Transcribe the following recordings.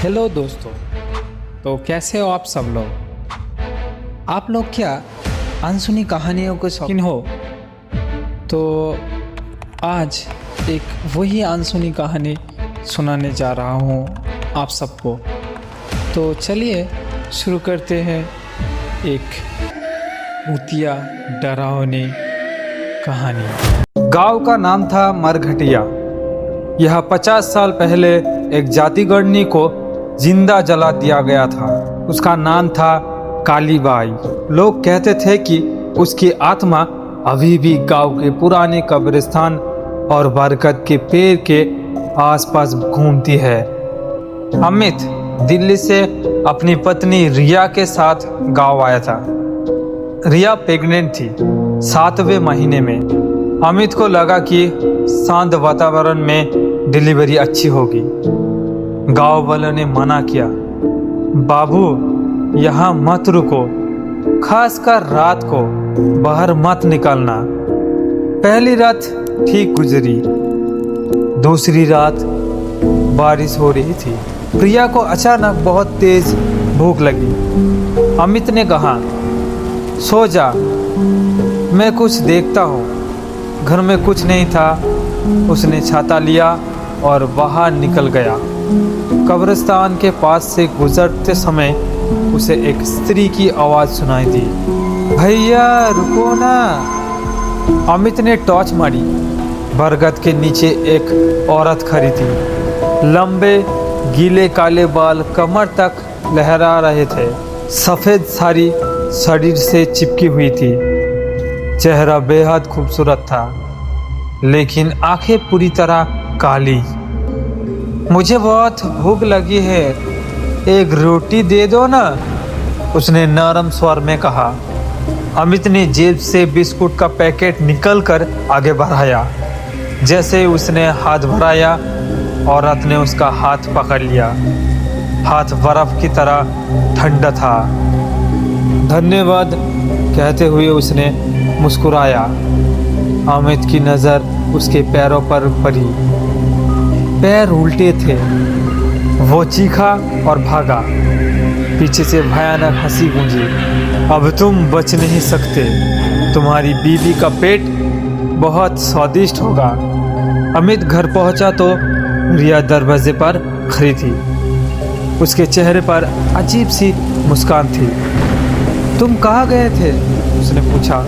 Hello दोस्तों। तो कैसे हो आप सब लोग? आप लोग क्या अनसुनी कहानियों के शौकीन हो? तो आज एक वही अनसुनी कहानी सुनाने जा रहा हूँ आप सबको। तो चलिए शुरू करते हैं एक भूतिया डरावनी कहानी। गांव का नाम था मरघटिया। यह 50 साल पहले एक जातिगणनी को जिंदा जला दिया गया था। उसका नाम था कालीबाई। लोग कहते थे कि उसकी आत्मा अभी भी गांव के पुराने कब्रिस्तान और बरगद के पेड़ के आसपास घूमती है। अमित दिल्ली से अपनी पत्नी रिया के साथ गांव आया था। रिया प्रेग्नेंट थी 7वें महीने में। अमित को लगा कि शांत वातावरण में डिलीवरी अच्छी होगी। गांव वालों ने मना किया, बाबू यहाँ मत रुको, खासकर रात को बाहर मत निकलना। पहली रात ठीक गुजरी। दूसरी रात बारिश हो रही थी। प्रिया को अचानक बहुत तेज भूख लगी। अमित ने कहा, सो जा, मैं कुछ देखता हूँ। घर में कुछ नहीं था। उसने छाता लिया और बाहर निकल गया। कब्रिस्तान के पास से गुजरते समय उसे एक स्त्री की आवाज़ सुनाई दी, भैया रुको ना। अमित ने टॉर्च मारी। बरगद के नीचे एक औरत खड़ी थी। लंबे गीले काले बाल कमर तक लहरा रहे थे। सफ़ेद साड़ी शरीर से चिपकी हुई थी। चेहरा बेहद खूबसूरत था, लेकिन आंखें पूरी तरह काली। मुझे बहुत भूख लगी है, एक रोटी दे दो ना, उसने नरम स्वर में कहा। अमित ने जेब से बिस्कुट का पैकेट निकलकर आगे बढ़ाया। जैसे उसने हाथ बढ़ाया, औरत ने उसका हाथ पकड़ लिया। हाथ बर्फ की तरह ठंडा था। धन्यवाद कहते हुए उसने मुस्कुराया। अमित की नज़र उसके पैरों पर पड़ी। पैर उल्टे थे। वो चीखा और भागा। पीछे से भयानक हंसी गूंजी। अब तुम बच नहीं सकते। तुम्हारी बीवी का पेट बहुत स्वादिष्ट होगा। अमित घर पहुंचा तो रिया दरवाजे पर खड़ी थी। उसके चेहरे पर अजीब सी मुस्कान थी। तुम कहाँ गए थे? उसने पूछा,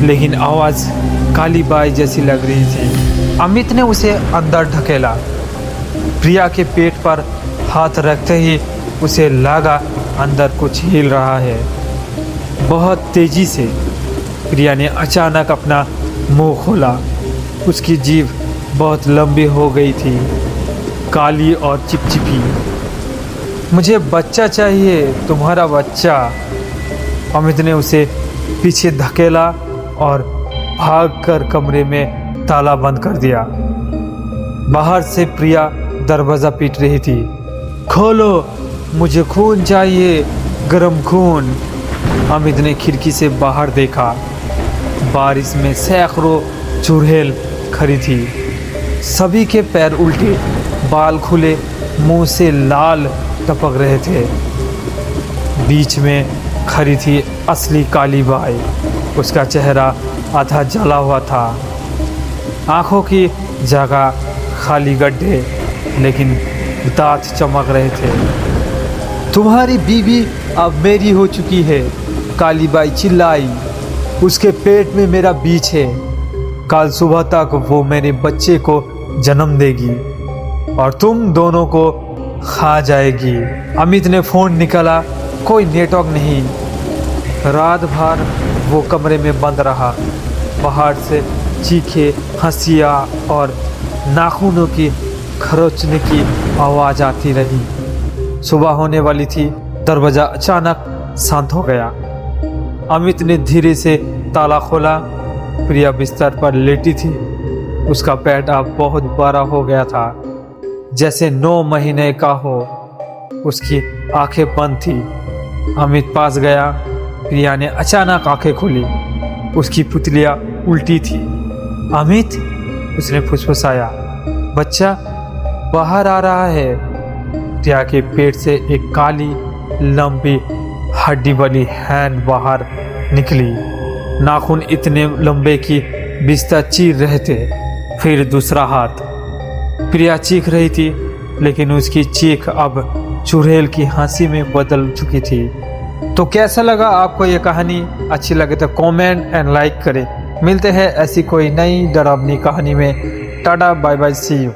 लेकिन आवाज़ कालीबाई जैसी लग रही थी। अमित ने उसे अंदर ढकेला। प्रिया के पेट पर हाथ रखते ही उसे लगा अंदर कुछ हिल रहा है। बहुत तेजी से प्रिया ने अचानक अपना मुंह खोला। उसकी जीभ बहुत लंबी हो गई थी, काली और चिपचिपी। मुझे बच्चा चाहिए, तुम्हारा बच्चा। अमित ने उसे पीछे धकेला और भागकर कमरे में ताला बंद कर दिया। बाहर से प्रिया दरवाज़ा पीट रही थी। खोलो, मुझे खून चाहिए, गरम खून। अमित ने खिड़की से बाहर देखा। बारिश में सैकड़ों चुड़ैल खड़ी थी। सभी के पैर उल्टे, बाल खुले, मुंह से लाल टपक रहे थे। बीच में खड़ी थी असली कालीबाई। उसका चेहरा आधा जला हुआ था। आंखों की जगह खाली गड्ढे, लेकिन दांत चमक रहे थे। तुम्हारी बीवी अब मेरी हो चुकी है, कालीबाई चिल्लाई। उसके पेट में मेरा बीज है। कल सुबह तक वो मेरे बच्चे को जन्म देगी और तुम दोनों को खा जाएगी। अमित ने फ़ोन निकाला, कोई नेटवर्क नहीं। रात भर वो कमरे में बंद रहा। बाहर से चीखे, हंसियाँ और नाखूनों की खरोचने की आवाज़ आती रही। सुबह होने वाली थी। दरवाज़ा अचानक शांत हो गया। अमित ने धीरे से ताला खोला। प्रिया बिस्तर पर लेटी थी। उसका पेट अब बहुत बड़ा हो गया था, जैसे 9 महीने का हो। उसकी आंखें बंद थी। अमित पास गया। प्रिया ने अचानक आंखें खोली। उसकी पुतलियाँ उल्टी थी। अमित, उसने फुसफुसाया, बच्चा बाहर आ रहा है। प्रिया के पेट से एक काली लंबी हड्डी वाली हैंड बाहर निकली। नाखून इतने लंबे कि बिस्तर चीर रहे थे। फिर दूसरा हाथ। प्रिया चीख रही थी, लेकिन उसकी चीख अब चुड़ैल की हंसी में बदल चुकी थी। तो कैसा लगा आपको ये कहानी? अच्छी लगे तो कमेंट एंड लाइक करें। मिलते हैं ऐसी कोई नई डरावनी कहानी में। Tata bye bye, see you.